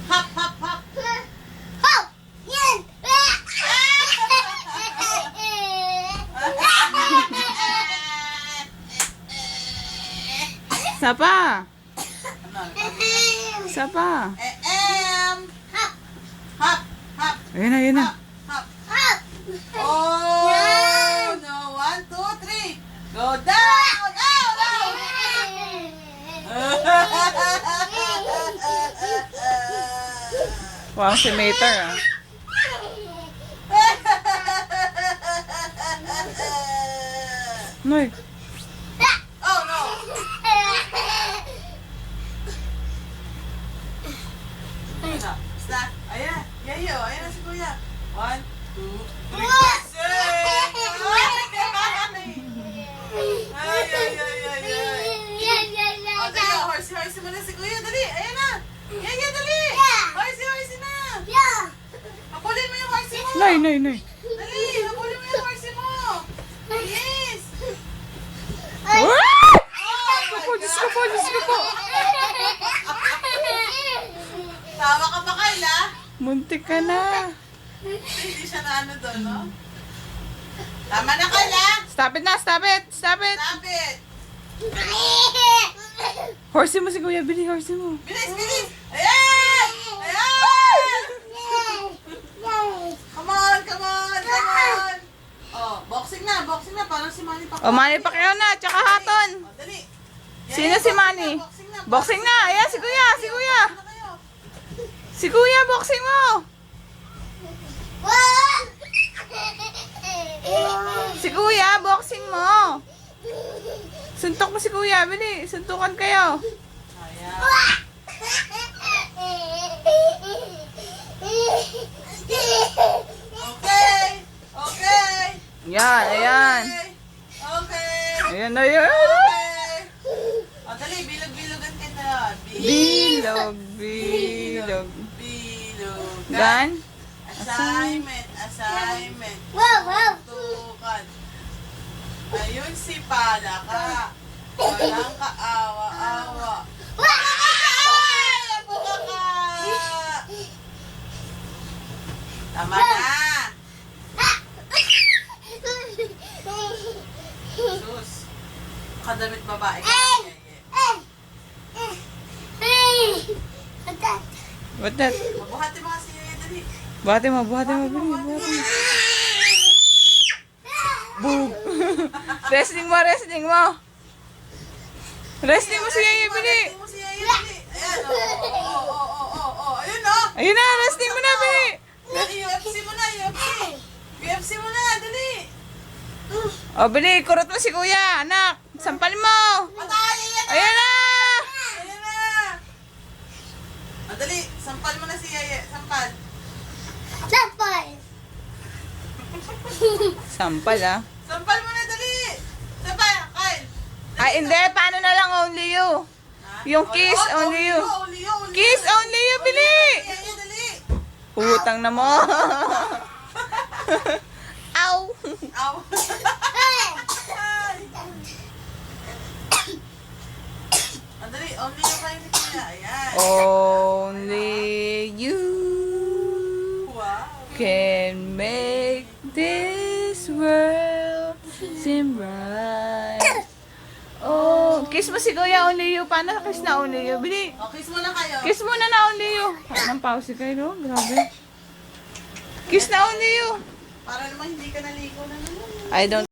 Hop, hop, hop. Hop! Yan! Isa pa. Ano? Isa pa. Hop, hop, hop. Ayun na, ayun na. Hop. Hop! Oh, no. 1, 2, 3. Go down. Out, out. Wow, si Mater ah. Noy. Oh, no. Stop. Ayan. Yayo. Ayan na si Kuya. 1, 2, 3. Ay, ay, ay, ay, ay. O, dali. Horsey mo na si Kuya. Dali. Ayan na. Yayo, dali. Horsey na. Habulin mo yung horsey mo. Noy, noy, noy. Dali. Habulin mo yung horsey mo. Yes. Ah! Oh, Diyos ko po, Diyos ko po, Diyos ko po. Tawa ka ba, Kayla? Muntik ka na. Hindi siya na ano doon, no? Tama na, Kayla. Stop it na, stop it, stop it. Stop it. Horsey mo si Kuya, bili horsey mo. Bilis, bilis. Ayan! Ayan! Come on, come on, come on. Oh, boxing na. Parang si Manny Pacquiao. O, Manny Pacquiao na, tsaka Haton. Oh, dali. Sino si Manny? Boxing na, ayan si Kuya, si Kuya. Ano kayo? Si Kuya, boxing mo. Si Kuya, boxing mo. Suntok mo si Kuya, bili. Suntukan kayo. Ayan. Okay. Okay. Yan, ayan. Okay. Ayan na yan. Okay. O, dali. Bilog-bilogan ka na. Bilog, bilog. Bilogan. Gan? Assignment. Tukan. Ayun si Palaka. Walang kaawa-awa. Ay! Buka ka! Tama na. Sus. Kadamit babae ka. What that? Mabuhati mo kasi yun. Dali. Buhati mo, bili, buhati mo. Boom. Wrestling mo, wrestling mo. Wrestling mo si Yaya, bili. Wrestling mo si Yaya, dali. Ayan, oh. Ayun, oh. Ayun na, wrestling mo na, bili. UFC mo na, UFC mo na, dali. O, bili, kurot mo si Kuya, anak. Sampal mo. Patay, Ayan na. Ayan na. Dali, sampal mo na si Yaya. Sampal. Sampal, ah. Sampal mo na, dali. Sampal, Kyle. Ay, hindi. Paano na lang only you? Yung kiss, only you. Kiss, only you, bili. Yaya, dali. Utang na mo. Ow. Aw. Dali, only yung kayo ni Kuya. Ayan. Only you Wow. can make this world seem right. Oh, kiss mo si Kuya, only you. Paano kiss na only you? Bili. O, kiss mo na kayo. Kiss mo na only you. Anong pause kayo, no? Grabe. Kiss na only you. Para naman hindi ka naligo na naman. I don't